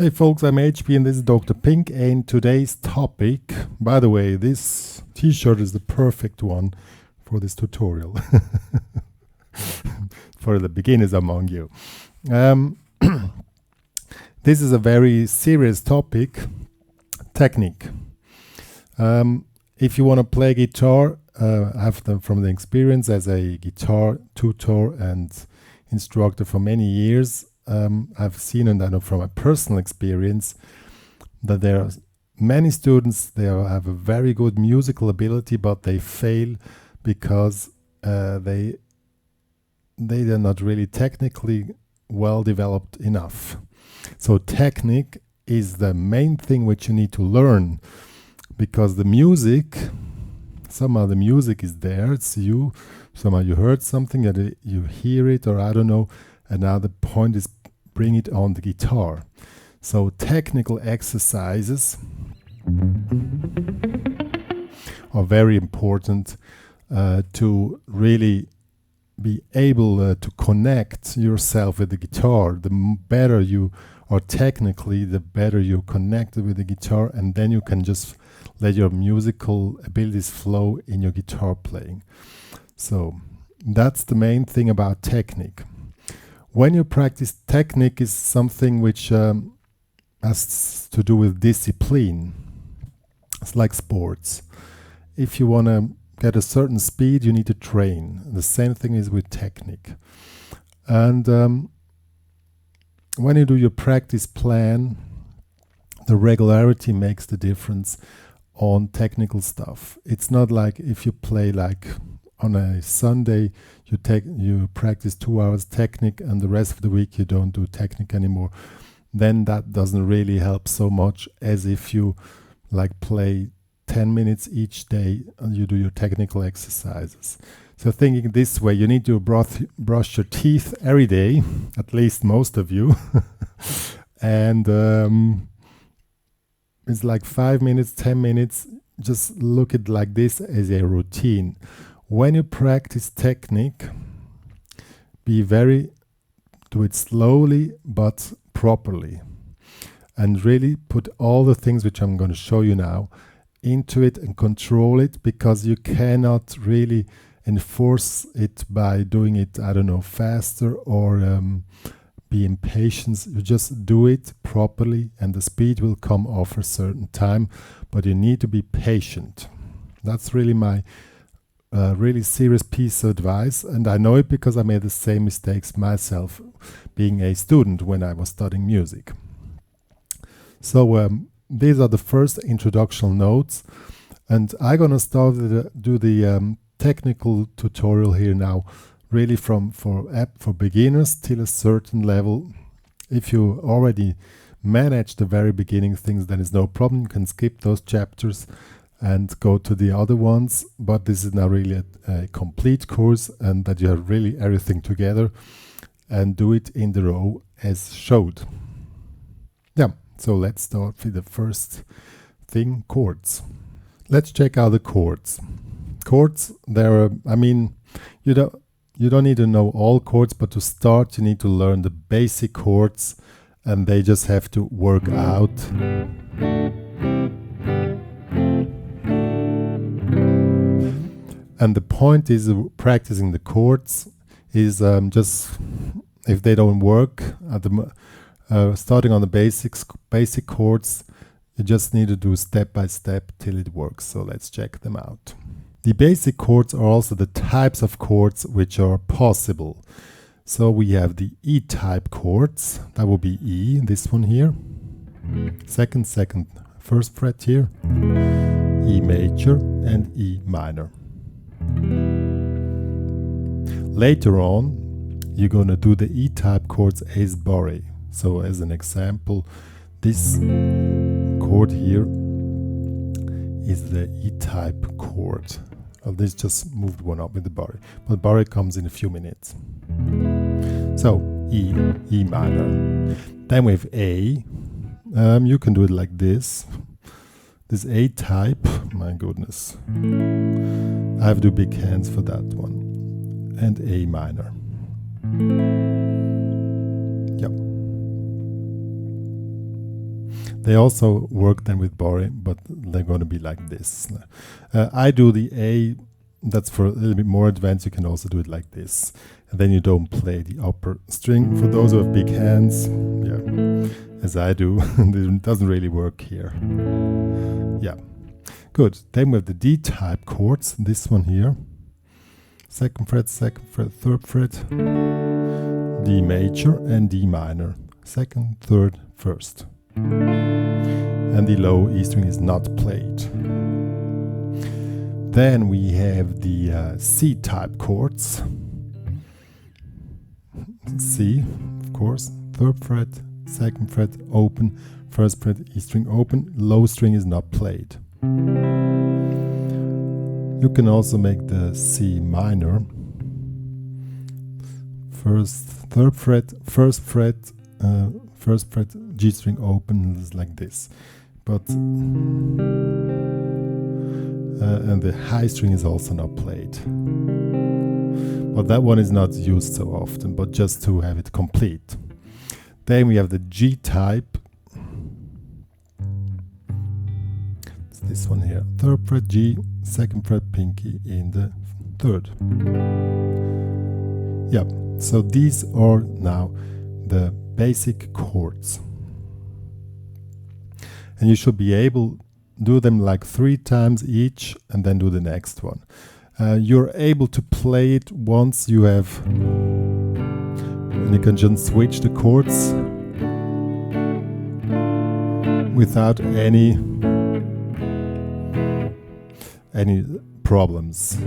Hey folks, I'm HP and this is Dr. Pink, and today's topic, by the way, this t-shirt is the perfect one for this tutorial for the beginners among you. This is a very serious topic, technique. If you want to play guitar, from the experience as a guitar tutor and instructor for many years, I've seen, and I know from my personal experience, that there are many students, they have a very good musical ability, but they fail because they're not really technically well developed enough. So technique is the main thing which you need to learn, because the music, somehow the music is there, it's you, somehow you heard something, that you hear it, or I don't know. Another point is bring it on the guitar. So technical exercises are very important to really be able to connect yourself with the guitar. The better you are technically, the better you're connected with the guitar, and then you can just let your musical abilities flow in your guitar playing. So that's the main thing about technique. When you practice, technique is something which has to do with discipline. It's like sports. If you want to get a certain speed, you need to train. The same thing is with technique. And when you do your practice plan, the regularity makes the difference on technical stuff. It's not like if you play like on a Sunday, you practice 2 hours technique and the rest of the week you don't do technique anymore. Then that doesn't really help so much as if you like play 10 minutes each day and you do your technical exercises. So thinking this way, you need to brush your teeth every day, at least most of you. And it's like 5 minutes, 10 minutes. Just look at it like this as a routine. When you practice technique, do it slowly but properly, and really put all the things which I'm going to show you now into it and control it, because you cannot really enforce it by doing it, I don't know, faster or be impatient. You just do it properly and the speed will come off a certain time, but you need to be patient. That's really my really serious piece of advice, and I know it because I made the same mistakes myself being a student when I was studying music. So these are the first introductional notes, and I'm gonna start to do the technical tutorial here now, really for beginners till a certain level. If you already manage the very beginning things, then it's no problem, you can skip those chapters and go to the other ones, but this is now really a complete course, and that you have really everything together and do it in the row as showed. Yeah, so let's start with the first thing, chords. Let's check out the chords. Chords, you don't need to know all chords, but to start you need to learn the basic chords, and they just have to work out. And the point is practicing the chords is just, if they don't work, starting on the basic chords, you just need to do step by step till it works. So let's check them out. The basic chords are also the types of chords which are possible. So we have the E-type chords, that will be E, this one here, second, first fret here, E major and E minor. Later on, you're going to do the E-type chords as barre. So as an example, this chord here is the E-type chord. This just moved one up with the barre, but barre comes in a few minutes. So E, E minor. Then we have A. You can do it like this. This A-type, my goodness. I have to do big hands for that one. And A minor. Yep. They also work then with Bore, but they're going to be like this. I do the A, that's for a little bit more advanced. You can also do it like this. And then you don't play the upper string. For those who have big hands, yeah, as I do, it doesn't really work here. Yeah, good. Then we have the D-type chords, this one here. Second fret, third fret, D major and D minor. Second, third, first. And the low E string is not played. Then we have the C-type chords. C, of course, third fret, second fret, open, first fret, E string open, low string is not played. You can also make the C minor. Third fret, first fret, G string open is like this. But and the high string is also not played. But that one is not used so often, but just to have it complete. Then we have the G type. It's this one here. Third fret G, second fret pinky in the third. Yeah, so these are now the basic chords. And you should be able to do them like 3 times each and then do the next one. You're able to play it once you have, and you can just switch the chords without any problems.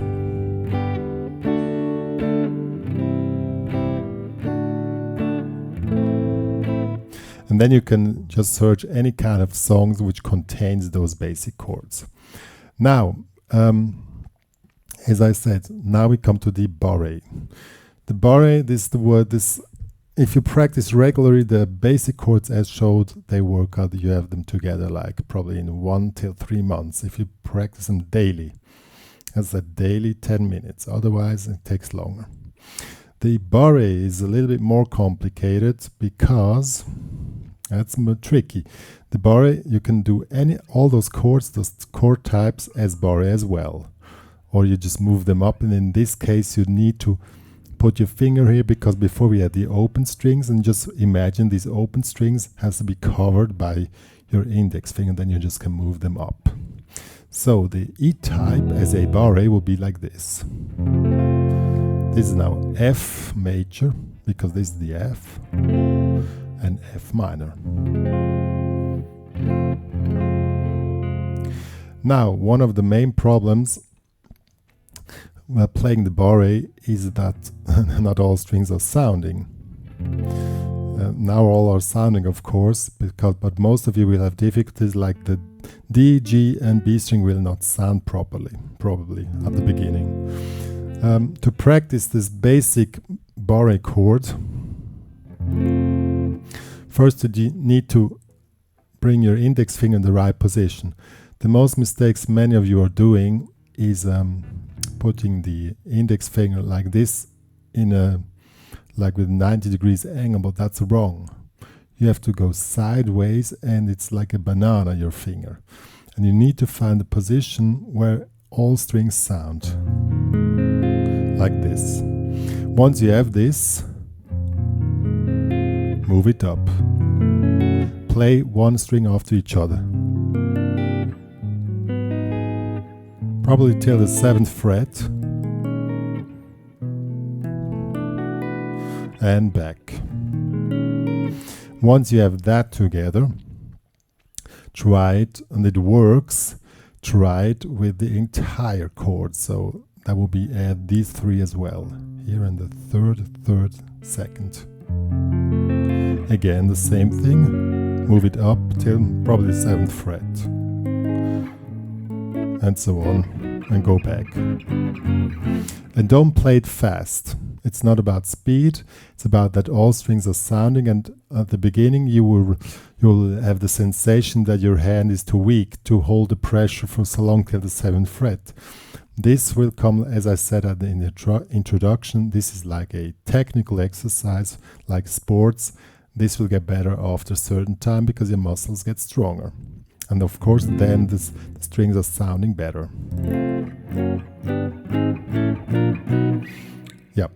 And then you can just search any kind of songs which contains those basic chords. Now, as I said, now we come to the Bore. The Bore, this is the word, if you practice regularly, the basic chords as showed, they work out, you have them together like probably in 1 till 3 months. If you practice them daily, as a daily 10 minutes, otherwise it takes longer. The Bore is a little bit more complicated because that's more tricky. The Bore, you can do all those chords, those chord types as Bore as well. Or you just move them up, and in this case you need to put your finger here, because before we had the open strings, and just imagine these open strings has to be covered by your index finger, then you just can move them up. So the E type as a Bore will be like this. This is now F major, because this is the F, and F minor. Now, one of the main problems while playing the Bore is that not all strings are sounding. Now all are sounding, of course, but most of you will have difficulties, like the D, G and B string will not sound properly, probably at the beginning. To practice this basic Bore chord, first you need to bring your index finger in the right position. The most mistakes many of you are doing is putting the index finger like this in like with 90 degrees angle, but that's wrong. You have to go sideways, and it's like a banana, your finger. And you need to find a position where all strings sound. Like this. Once you have this, move it up. Play one string after each other. Probably till the 7th fret. And back. Once you have that together, try it, and it works, try it with the entire chord. So that will be add these 3 as well. Here in the third, second. Again, the same thing. Move it up till probably the 7th fret. And so on, and go back. And don't play it fast. It's not about speed, it's about that all strings are sounding, and at the beginning you'll have the sensation that your hand is too weak to hold the pressure for so long till the 7th fret. This will come, as I said in the introduction, this is like a technical exercise, like sports. This will get better after a certain time because your muscles get stronger. And of course, then the strings are sounding better. Yeah.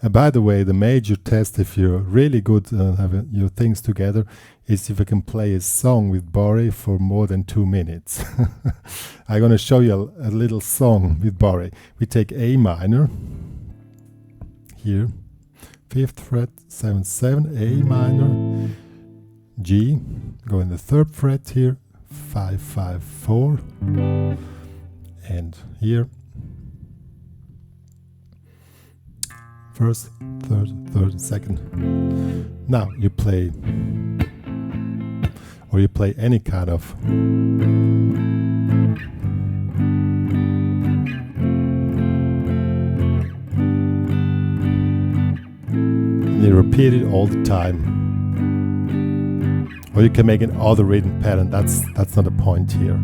And by the way, the major test, if you're really good at having your things together, is if you can play a song with Bari for more than 2 minutes. I'm going to show you a little song with Bari. We take A minor, here, 5th fret, 7th, 7, A minor, G, go in the 3rd fret here, 5, 5, 4, and here, 1st, 3rd, 3rd, 2nd. Now you play, or you play any kind of and you repeat it all the time. Or you can make another rhythm pattern, that's not the point here.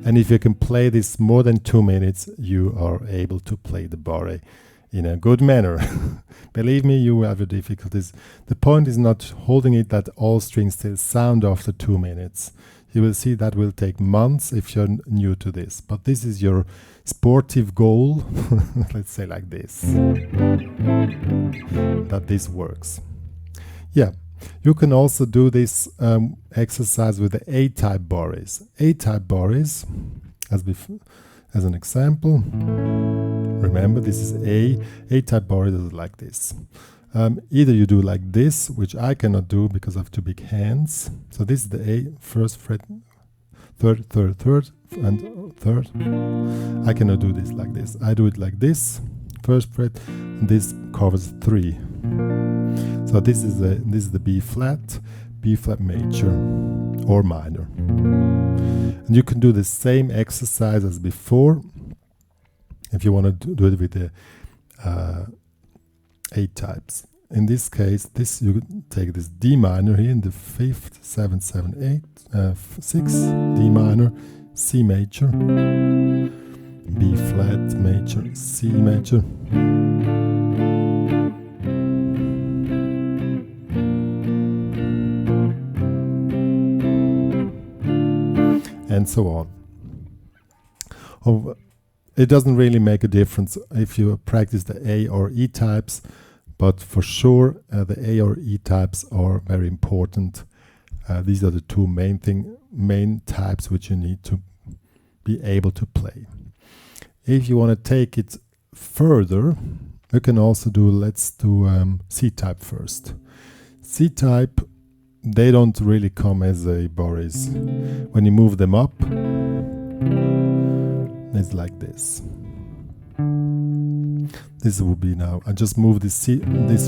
And if you can play this more than 2 minutes, you are able to play the Bari in a good manner. Believe me, you will have your difficulties. The point is not holding it that all strings still sound after 2 minutes. You will see that will take months if you're new to this. But this is your sportive goal, let's say like this, that this works. Yeah. You can also do this exercise with the A-type Baris. A-type Baris, as an example, remember this is A. A-type Baris is like this. Either you do like this, which I cannot do because I have 2 big hands. So this is the A, 1st fret, 3rd, 3rd, 3rd, and 3rd. I cannot do this like this. I do it like this, 1st fret, and this covers 3. So this is the B flat major or minor. And you can do the same exercise as before if you want to do it with the A types. In this case, you take this D minor here in the 5th, 7th, 7th, 8th, 6th, D minor, C major, B flat major, C major. And so on. It doesn't really make a difference if you practice the A or E types, but for sure the A or E types are very important. These are the 2 main types which you need to be able to play. If you want to take it further, you can also do, let's do C type first. C type, they don't really come as a Baris. When you move them up, it's like this. This will be now, I just move this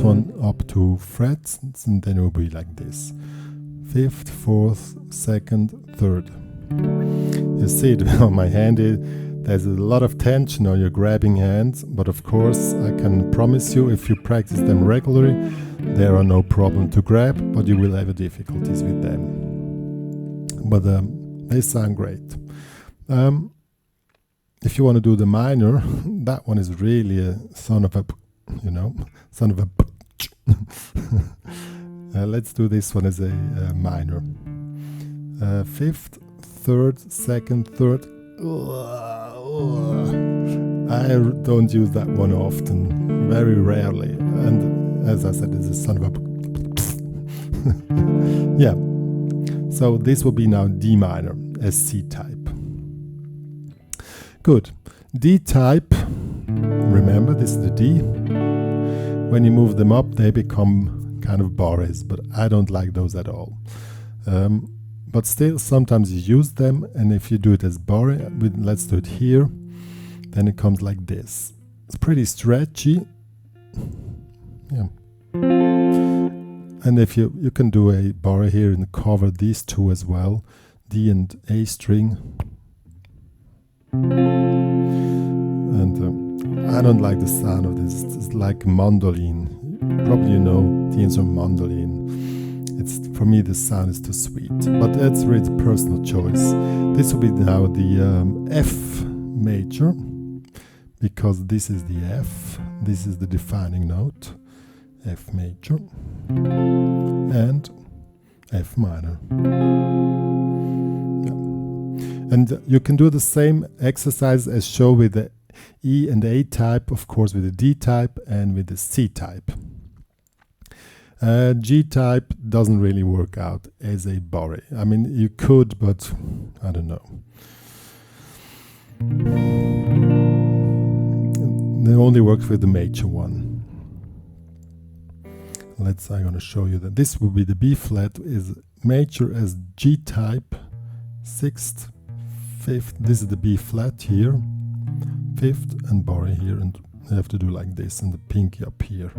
one up 2 frets, and then it will be like this. 5th, 4th, 2nd, 3rd. You see it on my hand, there's a lot of tension on your grabbing hands, but of course I can promise you if you practice them regularly, there are no problem to grab, but you will have difficulties with them. But they sound great. If you want to do the minor, that one is really a son of a. Let's do this one as a minor. 5th, 3rd, 2nd, 3rd. I don't use that one often, very rarely. And as I said, it's a son of a. Yeah. So this will be now D minor as C type. Good. D type, remember this is the D. When you move them up, they become kind of Baris, but I don't like those at all. But still, sometimes you use them, and if you do it as Bari, let's do it here, then it comes like this. It's pretty stretchy. Yeah. And if you can do a Bari here and cover these 2 as well, D and A string. And I don't like the sound of this. It's like mandolin. Probably you know the instrument mandolin. For me the sound is too sweet, but that's really personal choice. This will be now the F major, because this is the F. This is the defining note, F major, and F minor. Yeah. And you can do the same exercise as shown with the E and A type, of course with the D type and with the C type. G type doesn't really work out as a body. I mean, you could, but I don't know. It only works with the major one. I'm going to show you that this will be the B flat is major as G type, 6th, 5th. This is the B flat here, 5th, and body here, and you have to do like this, and the pinky up here.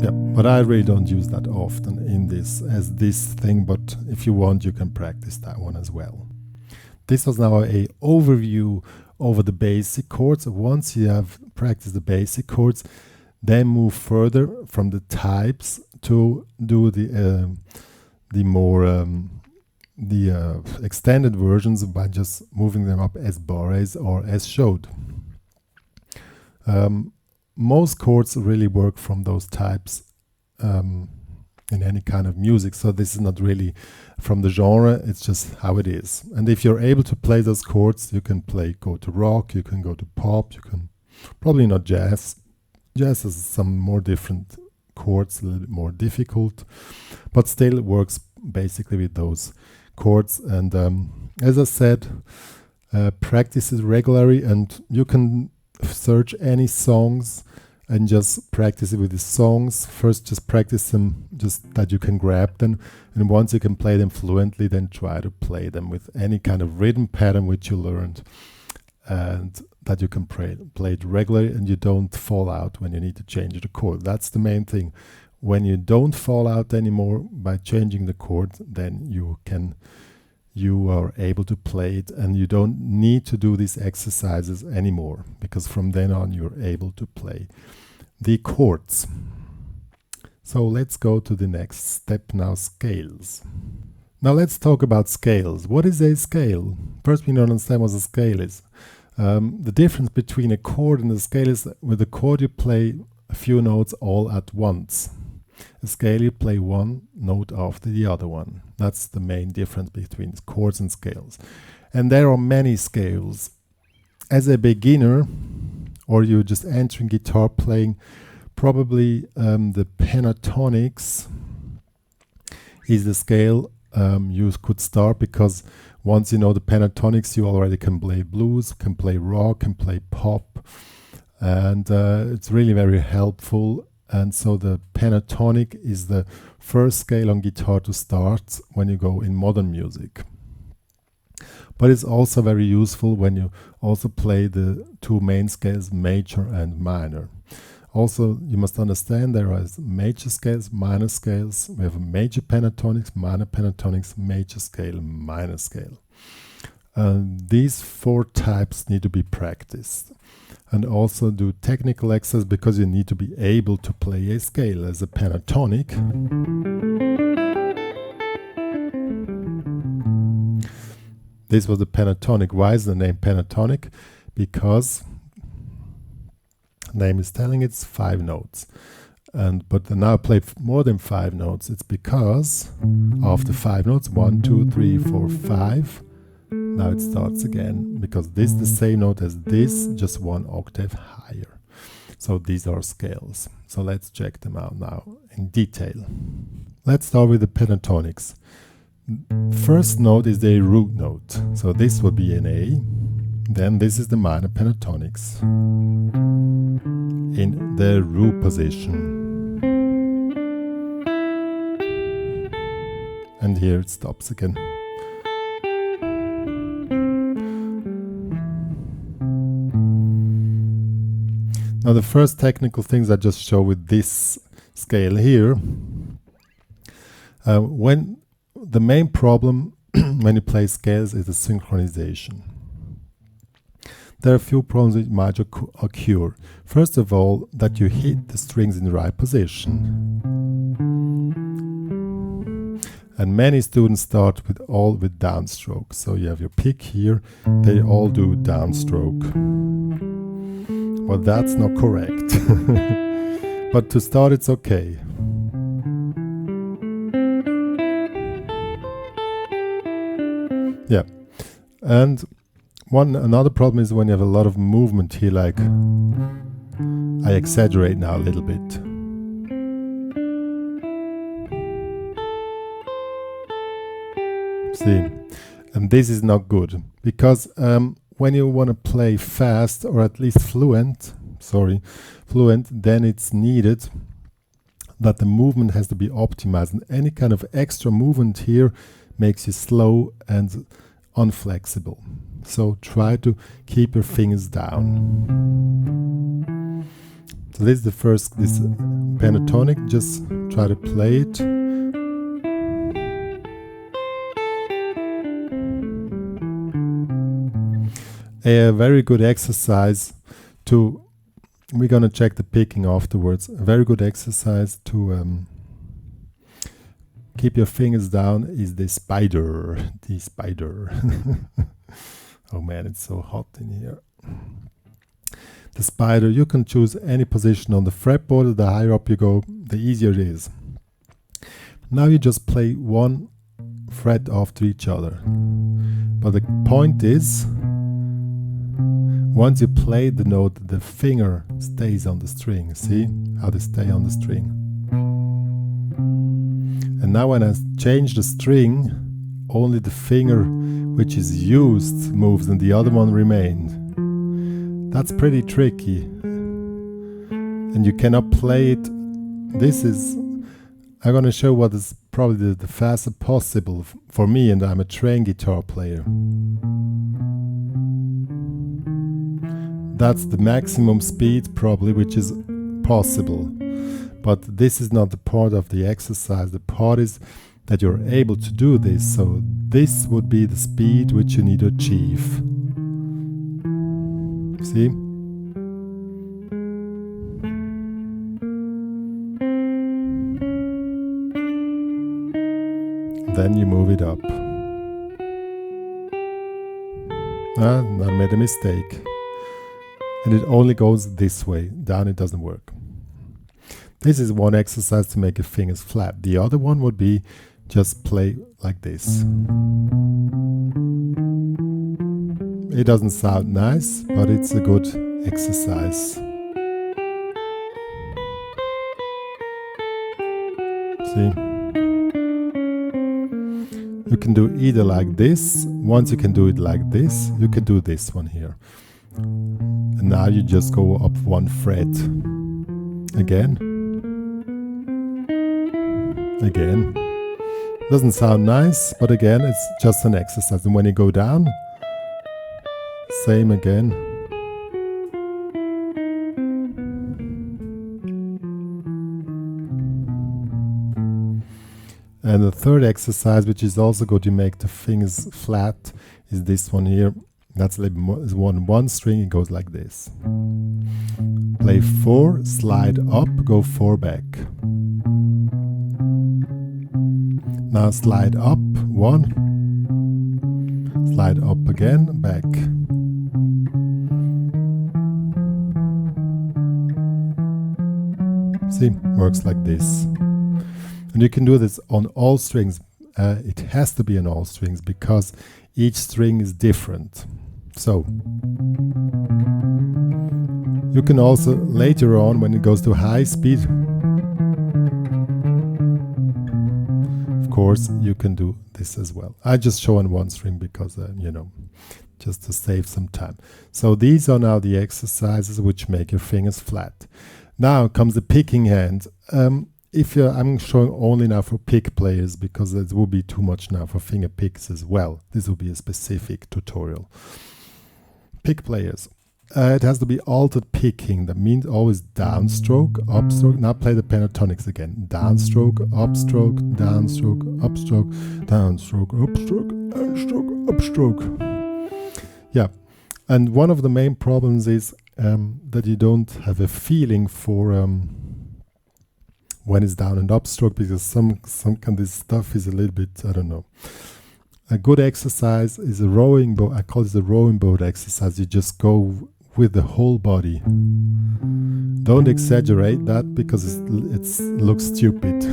Yeah, but I really don't use that often in this as this thing, but if you want, you can practice that one as well. This was now a overview over the basic chords. Once you have practiced the basic chords, then move further from the types to do the extended versions by just moving them up as bars or as showed. Most chords really work from those types in any kind of music, so this is not really from the genre, it's just how it is. And if you're able to play those chords, you can go to rock, you can go to pop, you can probably not jazz. Jazz has some more different chords, a little bit more difficult, but still it works basically with those chords. And as I said, practice it regularly, and you can search any songs and just practice it with the songs. First, just practice them, just that you can grab them, and once you can play them fluently, then try to play them with any kind of rhythm pattern which you learned, and that you can play it regularly, and you don't fall out when you need to change the chord. That's the main thing. When you don't fall out anymore by changing the chord, then you are able to play it, and you don't need to do these exercises anymore, because from then on you're able to play the chords. So let's go to the next step now, scales. Now let's talk about scales. What is a scale? First we need to understand what a scale is. The difference between a chord and a scale is that with a chord you play a few notes all at once. A scale you play one note after the other one. That's the main difference between chords and scales. And there are many scales. As a beginner, or you're just entering guitar playing, probably the pentatonics is the scale you could start, because once you know the pentatonics, you already can play blues, can play rock, can play pop, and it's really very helpful. And so the pentatonic is the first scale on guitar to start when you go in modern music. But it's also very useful when you also play the two main scales, major and minor. Also, you must understand there are major scales, minor scales. We have a major pentatonics, minor pentatonics, major scale, minor scale. These four types need to be practiced. And also do technical exercise, because you need to be able to play a scale as a pentatonic. This was the pentatonic. Why is the name pentatonic? Because the name is telling it's 5 notes. But now I play more than 5 notes. It's because after 5 notes, 1, 2, 3, 4, 5, now it starts again, because this is the same note as this, just 1 octave higher. So these are scales. So let's check them out now in detail. Let's start with the pentatonics. First note is the root note. So this would be an A. Then this is the minor pentatonics in the root position. And here it stops again. Now the first technical things I just show with this scale here, when the main problem when you play scales is the synchronization. There are a few problems which might occur. First of all, that you hit the strings in the right position. And many students start with downstroke. So you have your pick here, they all do downstroke. Well, that's not correct. But to start, it's okay. Yeah. And another problem is when you have a lot of movement here, like I exaggerate now a little bit. See, and this is not good, because when you want to play fast, or at least fluent, then it's needed that the movement has to be optimized, and any kind of extra movement here makes you slow and unflexible. So try to keep your fingers down. So this is the first, this pentatonic, just try to play it. A very good exercise to, we're going to check the picking afterwards, a very good exercise to keep your fingers down is the spider. Oh man, it's so hot in here. The spider, you can choose any position on the fretboard. The higher up you go, the easier it is. Now you just play one fret after each other. But the point is, once you play the note, the finger stays on the string. See how they stay on the string? And now when I change the string, only the finger which is used moves and the other one remained. That's pretty tricky. And you cannot play it. This is, I'm going to show what is probably the fastest possible for me, and I'm a trained guitar player. That's the maximum speed probably which is possible. But this is not the part of the exercise. The part is that you're able to do this. So this would be the speed which you need to achieve. See? Then you move it up. I made a mistake. And it only goes this way. Down it doesn't work. This is one exercise to make your fingers flat. The other one would be just play like this. It doesn't sound nice, but it's a good exercise. See? You can do either like this. Once you can do it like this, you can do this one here. And now you just go up one fret. Again. Again. Doesn't sound nice, but again, it's just an exercise. And when you go down, same again. And the third exercise, which is also good to make the fingers flat, is this one here. That's a little more, one string, it goes like this. Play 4, slide up, go 4 back. Now slide up, 1, slide up again, back. See, works like this. And you can do this on all strings. It has to be on all strings because each string is different. So you can also later on, when it goes to high speed, of course you can do this as well. I just show on one string because you know, just to save some time. So these are now the exercises which make your fingers flat. Now comes the picking hand. I'm showing only now for pick players because it will be too much now for finger picks as well. This will be a specific tutorial. Pick players. It has to be altered picking. That means always downstroke, upstroke. Now play the pentatonics again. Downstroke, upstroke, downstroke, upstroke, downstroke, upstroke, downstroke, upstroke. Yeah. And one of the main problems is that you don't have a feeling for when it's down and upstroke, because some kind of this stuff is a little bit, I don't know. A good exercise is a rowing boat. I call it the rowing boat exercise. You just go with the whole body. Don't Don't exaggerate that because it looks stupid.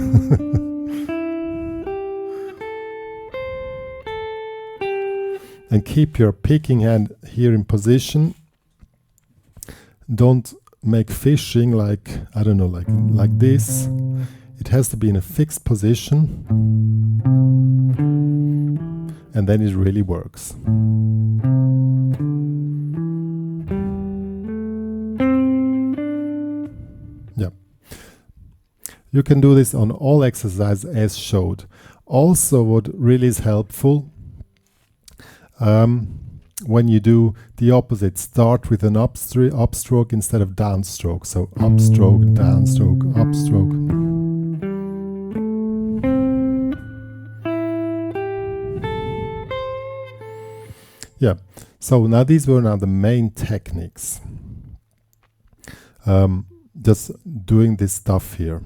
And keep your picking hand here in position. Don't make fishing like, I don't know, like this. It has to be in a fixed position. And then it really works. Yeah. You can do this on all exercises as showed. Also, what really is helpful, when you do the opposite, start with an upstroke instead of downstroke. So upstroke, downstroke, upstroke. Yeah, so now these were the main techniques. Just doing this stuff here.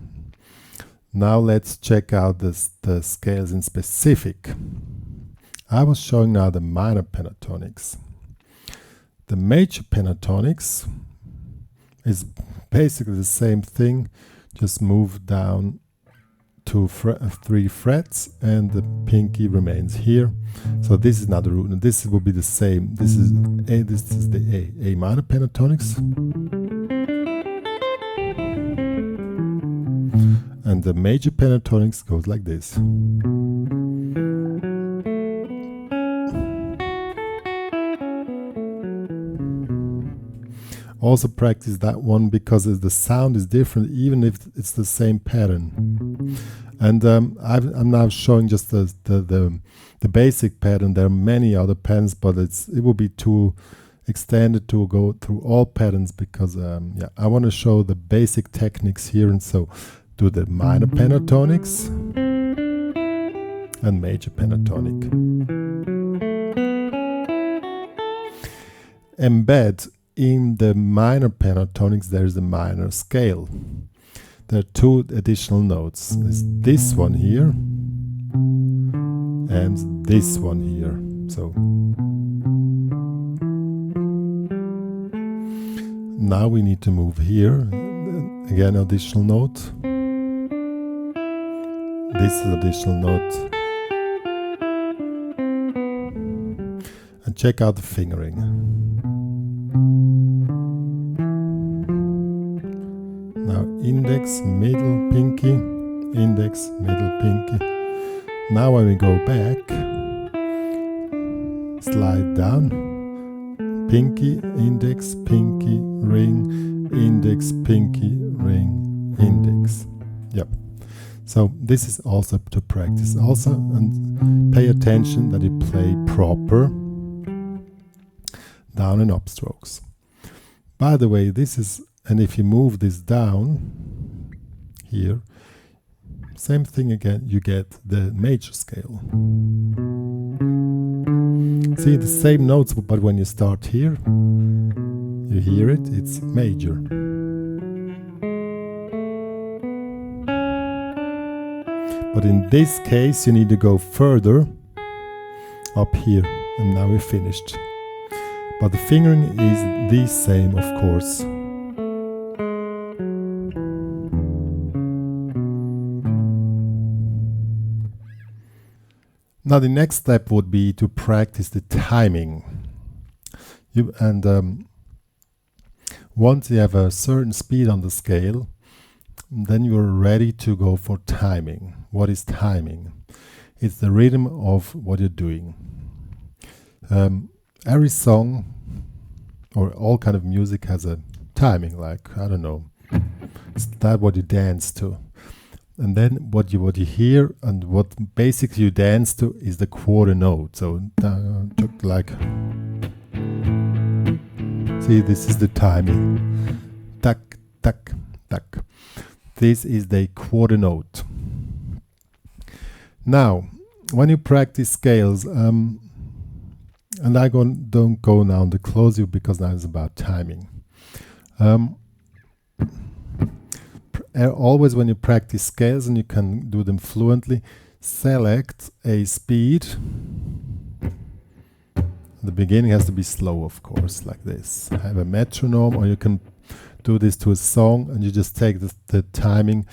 Now let's check out the scales in specific. I was showing now the minor pentatonics. The major pentatonics is basically the same thing, just move down to 3 frets and the pinky remains here. So this is not the root, and this will be the same. This is A, this is the A minor pentatonics. And the major pentatonics goes like this. Also practice that one because the sound is different even if it's the same pattern. And I'm now showing just the basic pattern. There are many other patterns, but it will be too extended to go through all patterns because yeah, I want to show the basic techniques here. And so do the minor pentatonics and major pentatonic. Embed in the minor pentatonics, there's a minor scale. There are 2 additional notes. There's this one here and this one here. So now we need to move here. Again, additional note. This is additional note. And check out the fingering. Now index, middle, pinky, index, middle, pinky. Now when we go back, slide down, pinky, index, pinky, ring, index, pinky, ring, index. Yep. So this is also to practice also, and pay attention that you play proper down and up strokes. By the way, this is, and if you move this down here, same thing again, you get the major scale. See the same notes, but when you start here, you hear it, it's major. But in this case, you need to go further up here, and now we're finished. But the fingering is the same, of course. Now the next step would be to practice the timing. Once you have a certain speed on the scale, then you're ready to go for timing. What is timing? It's the rhythm of what you're doing. Every song or all kind of music has a timing, like, I don't know, it's that what you dance to. And then what you hear and what basically you dance to is the quarter note. So like, see, this is the timing. Tak, tak, tak. This is the quarter note. Now, when you practice scales, and I don't go now to close you because now it's about timing. Always when you practice scales, and you can do them fluently, select a speed. The beginning has to be slow, of course, like this. Have a metronome, or you can do this to a song, and you just take the timing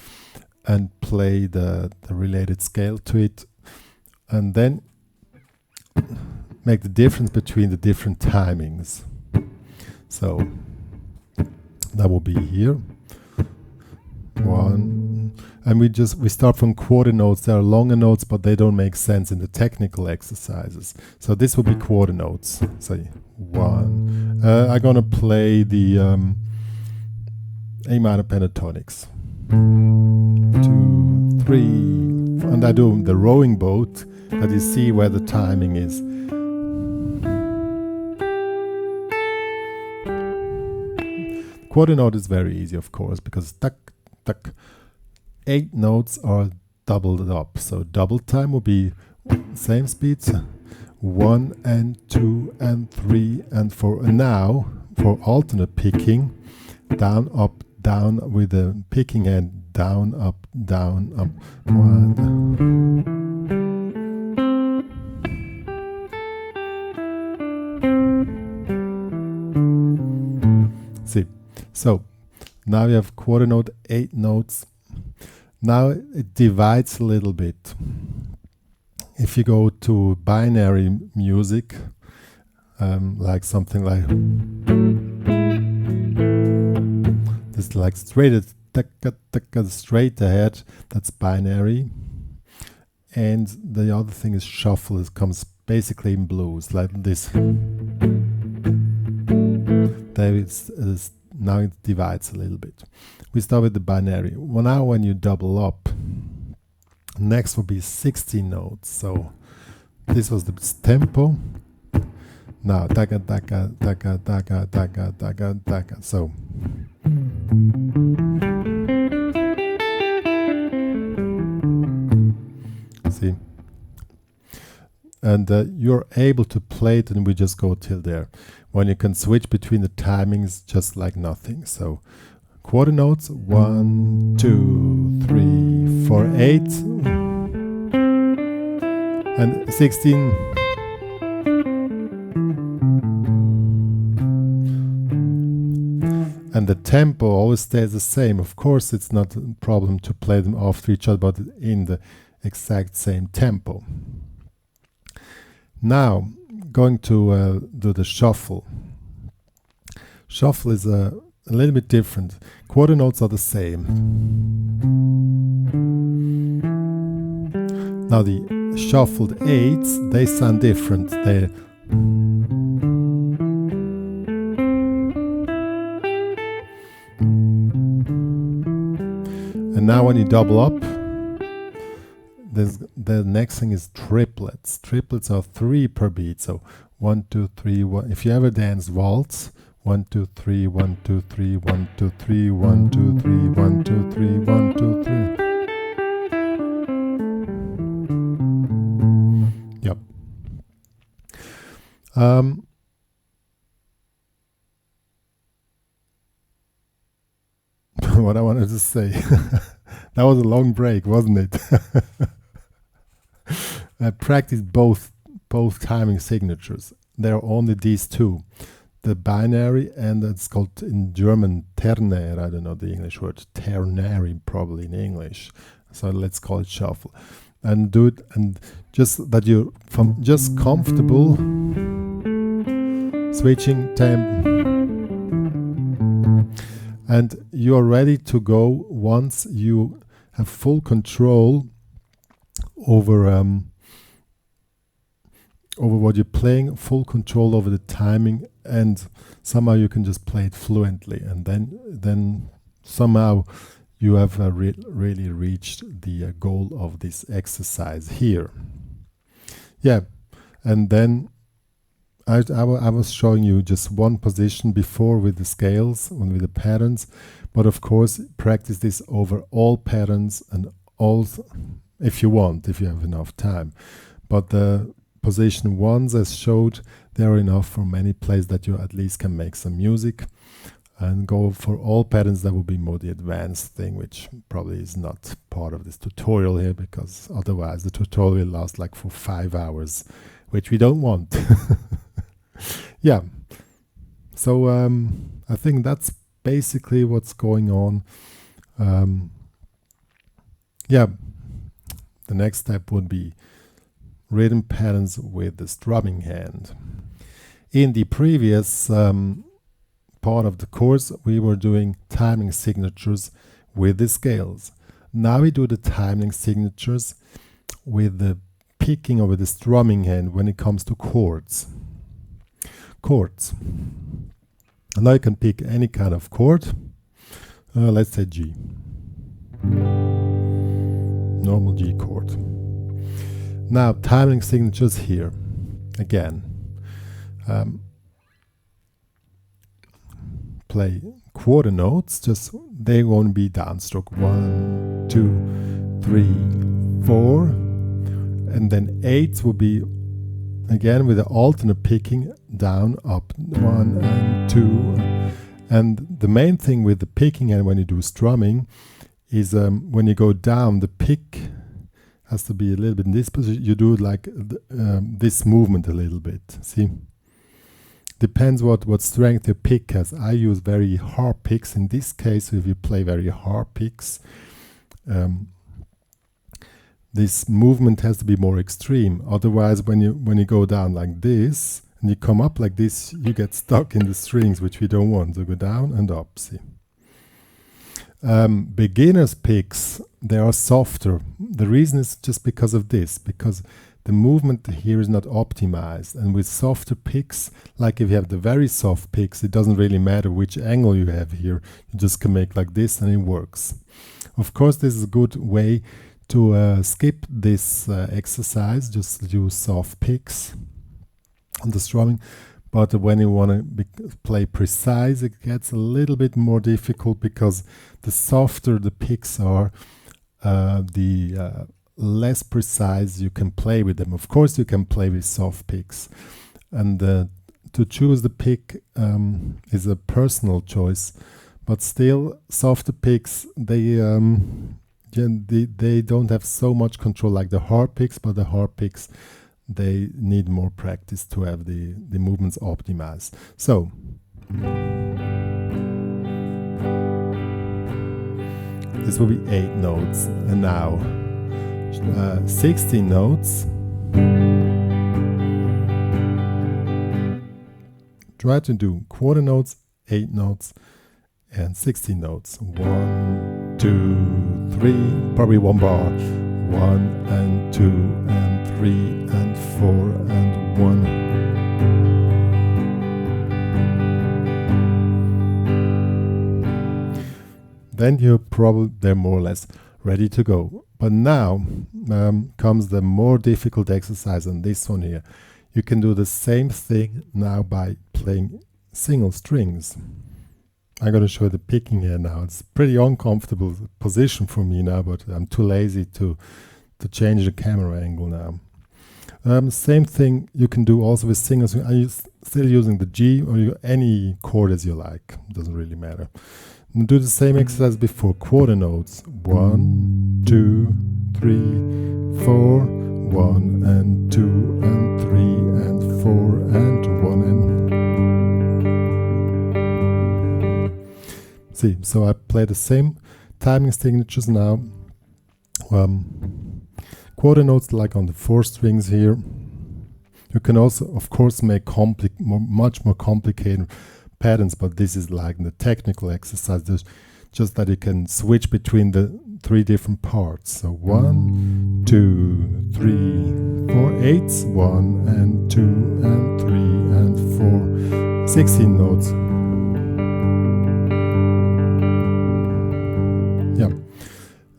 and play the related scale to it, and then make the difference between the different timings. So that will be here. One, and we start from quarter notes. There are longer notes, but they don't make sense in the technical exercises. So this will be quarter notes. So 1. I'm gonna play the A minor pentatonics. 2, 3, and I do the rowing boat, that you see where the timing is. Quarter note is very easy, of course, because tuck, tuck. 8 notes are doubled up. So double time will be same speeds, 1 and 2 and 3 and 4. And now for alternate picking, down, up, down with the picking hand, down, up, 1. See, so now you have quarter note, 8 notes. Now it divides a little bit. If you go to binary music, like something like this, like straight ahead, that's binary. And the other thing is shuffle. It comes basically in blues, like this. Now it divides a little bit. We start with the binary. Well, now when you double up, next will be 16 notes. So this was the tempo. Now daga daga daga daga daga daga daga. So see, and you're able to play it, and we just go till there. When you can switch between the timings just like nothing. So quarter notes, 1, 2, 3, 4, 8, and 16. And the tempo always stays the same. Of course, it's not a problem to play them after each other, but in the exact same tempo. Now, going to do the shuffle. Shuffle is a little bit different. Quarter notes are the same. Now the shuffled 8s, they sound different. And now when you double up, the next thing is triplets. Triplets are 3 per beat. So 1, 2, 3, 1. If you ever dance waltz, 1, 2, 3, 1, 2, 3, 1, 2, 3, 1, 2, 3, 1, 2, 3, 1, 2, 3. Yep. What I wanted to say. That was a long break, wasn't it? I practiced both timing signatures. There are only these two. The binary, and it's called in German ternaire. I don't know the English word. Ternary, probably in English. So let's call it shuffle. And do it, and just that you're just comfortable switching temp. And you are ready to go once you have full control over what you're playing, full control over the timing, and somehow you can just play it fluently, and then somehow you have really reached the goal of this exercise here. Yeah, and then I was showing you just one position before with the scales and with the patterns, but of course practice this over all patterns and all, if you want, if you have enough time. But the position ones, as showed, they are enough for many plays that you at least can make some music. And go for all patterns, that will be more the advanced thing, which probably is not part of this tutorial here, because otherwise the tutorial will last like for 5 hours, which we don't want. Yeah, so I think that's basically what's going on. Yeah, the next step would be rhythm patterns with the strumming hand. In the previous part of the course, we were doing timing signatures with the scales. Now we do the timing signatures with the picking or with the strumming hand when it comes to chords. Chords. And now you can pick any kind of chord. Let's say G. Normal G chord. Now timing signatures here. Again. Play quarter notes, just they won't be downstroke. 1, 2, 3, 4, and then 8 will be again with the alternate picking down, up, 1 and 2. And the main thing with the picking and when you do strumming is when you go down, the pick has to be a little bit in this position. You do like this movement a little bit. See? Depends what strength your pick has. I use very hard picks. In this case, if you play very hard picks, this movement has to be more extreme. Otherwise, when you go down like this and you come up like this, you get stuck in the strings, which we don't want. So go down and up. See. Beginners picks, they are softer. The reason is just because of this, because the movement here is not optimized. And with softer picks, like if you have the very soft picks, it doesn't really matter which angle you have here. You just can make like this and it works. Of course, this is a good way to skip this exercise. Just use soft picks on the strumming. But when you want to play precise, it gets a little bit more difficult because the softer the picks are, the less precise you can play with them. Of course, you can play with soft picks. And to choose the pick is a personal choice. But still, softer picks, they don't have so much control like the hard picks, but the hard picks, they need more practice to have the movements optimized. So, this will be 8 notes. And now, 16 notes. Try to do quarter notes, 8 notes, and 16 notes. 1, 2, 3, probably one bar. 1 and 2 and 3 and 4 and 1. Then they're more or less ready to go. But now comes the more difficult exercise on this one here. You can do the same thing now by playing single strings. I'm going to show the picking here now. It's a pretty uncomfortable position for me now, but I'm too lazy to change the camera angle now. Same thing you can do also with single strings. I'm still using the G or any chord as you like. Doesn't really matter. And do the same exercise before. Quarter notes. 1, 2, 3, 4. 1 and 2 and 3 and 4 and 1 and... See, so I play the same timing signatures now. Quarter notes like on the 4 strings here. You can also, of course, make much more complicated patterns, but this is like the technical exercise. There's just that you can switch between the 3 different parts. So 1, 2, 3, 4, 8s, 1 and 2 and 3 and 4, 16 notes. Yeah,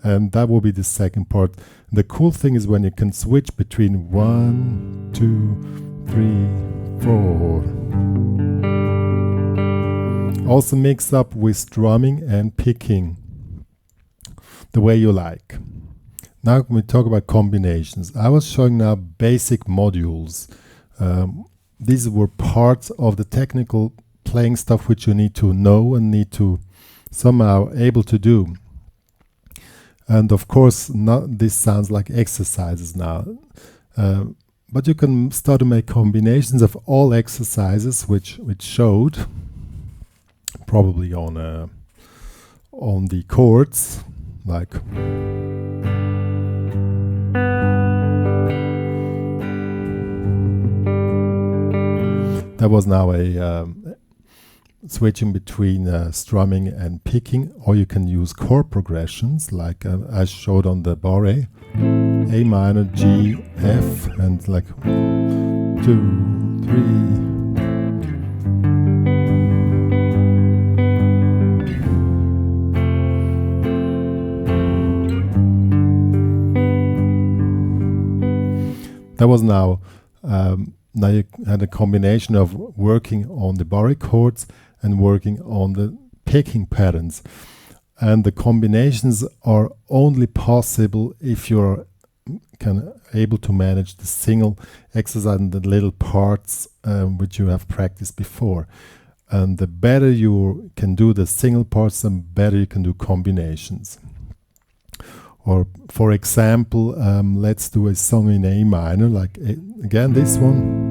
and that will be the second part. The cool thing is when you can switch between 1, 2, 3, 4. Also mix up with strumming and picking the way you like. Now we talk about combinations. I was showing now basic modules. These were parts of the technical playing stuff which you need to know and need to somehow able to do. And of course, this sounds like exercises now. But you can start to make combinations of all exercises which showed. probably on the chords, like that was now a switching between strumming and picking, or you can use chord progressions like I showed on the bar A minor, G, F, and like 2, 3. That was now you had a combination of working on the bar chords and working on the picking patterns. And the combinations are only possible if you're able to manage the single exercise and the little parts which you have practiced before. And the better you can do the single parts, the better you can do combinations. Or for example, let's do a song in A minor, like again this one.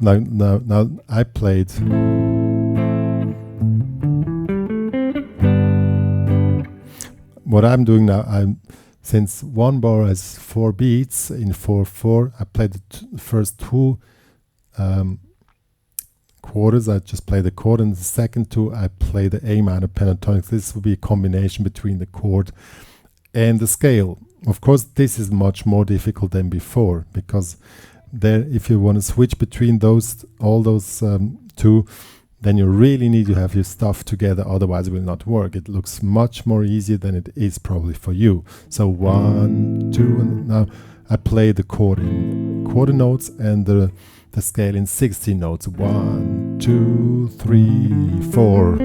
Now I played what I'm doing now. Since one bar has 4 beats in 4/4, I played the first 2 quarters. I just play the chord, and the second 2 I play the A minor pentatonic. This will be a combination between the chord and the scale. Of course, this is much more difficult than before, because there, if you want to switch between all those 2, then you really need to have your stuff together, otherwise it will not work. It looks much more easier than it is probably for you. So 1, 2, and now I play the chord in quarter notes and the scale in 16 notes. 1, 2, 3, 4.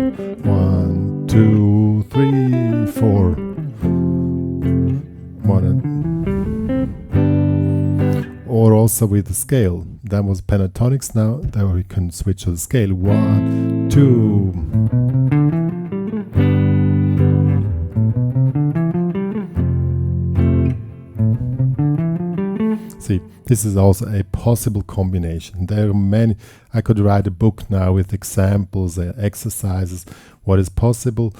1, 2, 3, 4. 1 or also with the scale. That was pentatonics. Now there we can switch to the scale. 1, 2. See, this is also a possible combination. There are many. I could write a book now with examples, exercises, what is possible.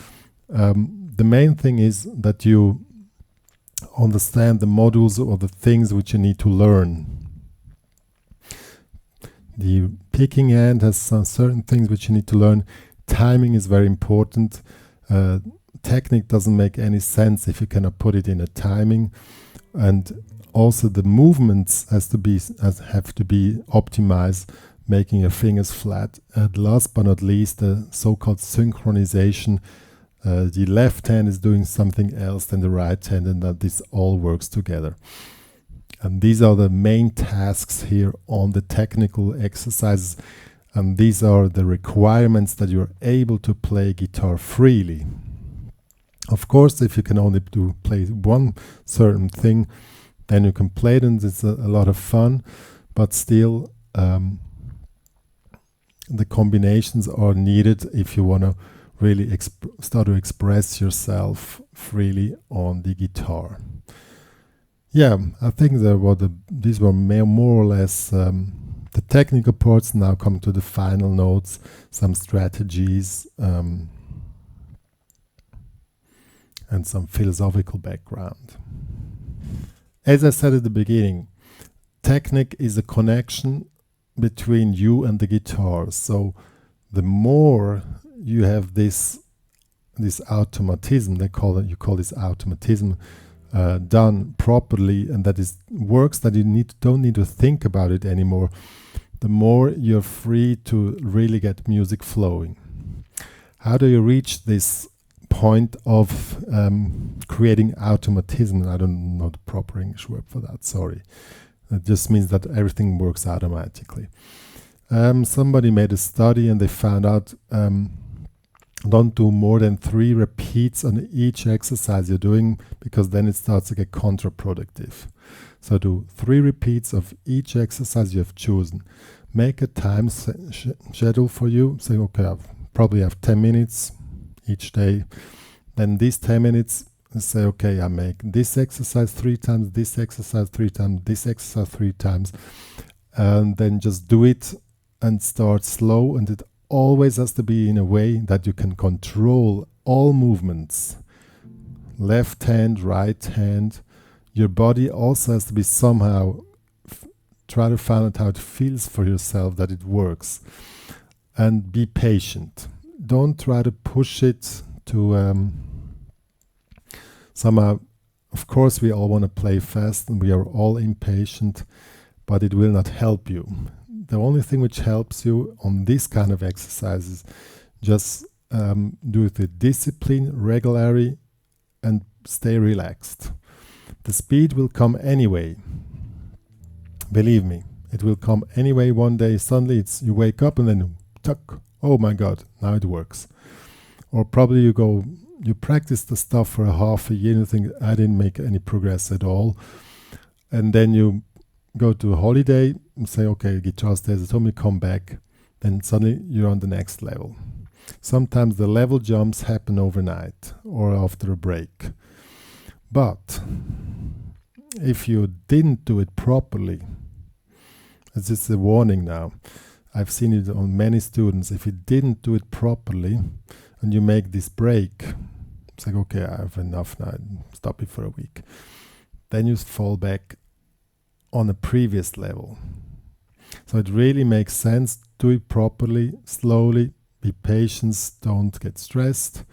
The main thing is that you understand the modules or the things which you need to learn. The picking hand has some certain things which you need to learn. Timing is very important. Technique doesn't make any sense if you cannot put it in a timing. And also the movements have to be optimized, making your fingers flat. And last but not least, the so-called synchronization. The left hand is doing something else than the right hand, and that this all works together. And these are the main tasks here on the technical exercises, and these are the requirements that you're able to play guitar freely. Of course, if you can only play one certain thing, then you can play it, and it's a lot of fun, but still the combinations are needed if you want to really start to express yourself freely on the guitar. Yeah, I think these were more or less the technical parts. Now come to the final notes, some strategies, and some philosophical background. As I said at the beginning, technique is a connection between you and the guitar. So the more you have this automatism, you call this automatism, done properly, and that is works that you don't need to think about it anymore, the more you're free to really get music flowing. How do you reach this point of creating automatism? I don't know the proper English word for that, sorry. It just means that everything works automatically. Somebody made a study and they found out don't do more than 3 repeats on each exercise you're doing, because then it starts to get counterproductive. So do 3 repeats of each exercise you have chosen. Make a time schedule for you. Say, okay, I probably have 10 minutes each day. Then these 10 minutes, and say, okay, I make this exercise 3 times, this exercise 3 times, this exercise 3 times, and then just do it and start slow. And it always has to be in a way that you can control all movements, left hand, right hand. Your body also has to be somehow, try to find out how it feels for yourself, that it works. And be patient. Don't try to push it to somehow. Of course, we all want to play fast and we are all impatient, but it will not help you. The only thing which helps you on this kind of exercises, just do it with discipline, regularly, and stay relaxed. The speed will come anyway. Believe me, it will come anyway. One day suddenly you wake up and then tuck, oh my god, now it works. Or probably you practice the stuff for a half a year and you think, I didn't make any progress at all. And then you go to a holiday and say, okay, guitar stays at home, you come back, then suddenly you're on the next level. Sometimes the level jumps happen overnight or after a break. But if you didn't do it properly, it's just a warning now. I've seen it on many students. If you didn't do it properly and you make this break, it's like, okay, I have enough now, stop it for a week. Then you fall back on a previous level. So it really makes sense. Do it properly, slowly, be patient, don't get stressed.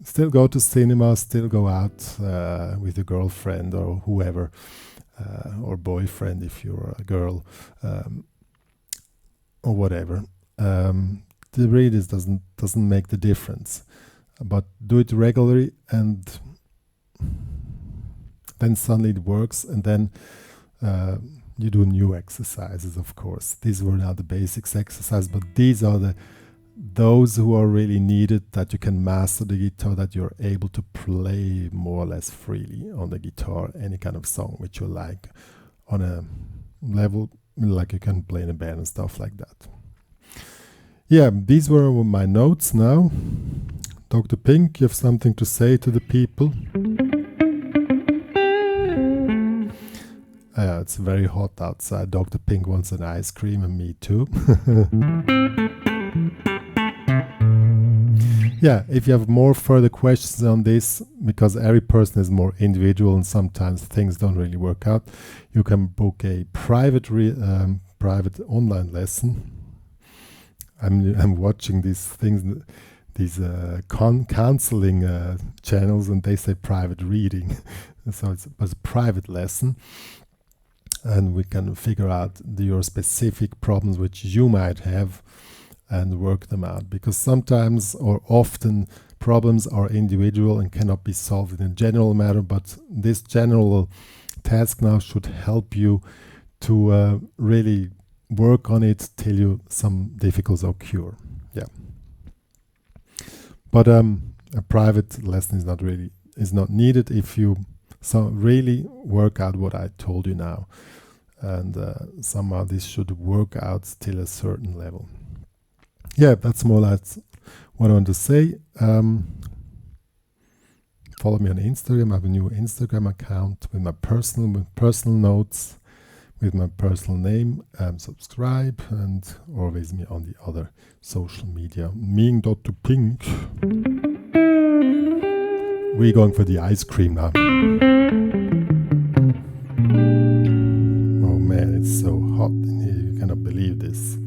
Still go to cinema, still go out with your girlfriend or whoever, or boyfriend if you're a girl, or whatever. The really doesn't make the difference. But do it regularly, and then suddenly it works, and then you do new exercises, of course. These were now the basics exercise, but these are those who are really needed, that you can master the guitar, that you're able to play more or less freely on the guitar, any kind of song which you like, on a level like you can play in a band and stuff like that. Yeah, these were my notes now. Dr. Pink, you have something to say to the people? It's very hot outside. Dr. Pink wants an ice cream, and me too. Yeah, if you have more further questions on this, because every person is more individual and sometimes things don't really work out, you can book a private online lesson. I'm watching these things, these counseling channels, and they say private reading. So it's a private lesson, and we can figure out your specific problems which you might have and work them out, because sometimes or often problems are individual and cannot be solved in a general matter, but this general task now should help you to really work on it till some difficulties occur. Yeah. But a private lesson is not needed if you really work out what I told you now, and somehow this should work out till a certain level. Yeah, that's more or less what I want to say. Follow me on Instagram. I have a new Instagram account with my personal notes, with my personal name. Subscribe, and always me on the other social media. Me and Dr. Pink. We're going for the ice cream now. Oh man, it's so hot in here. You cannot believe this.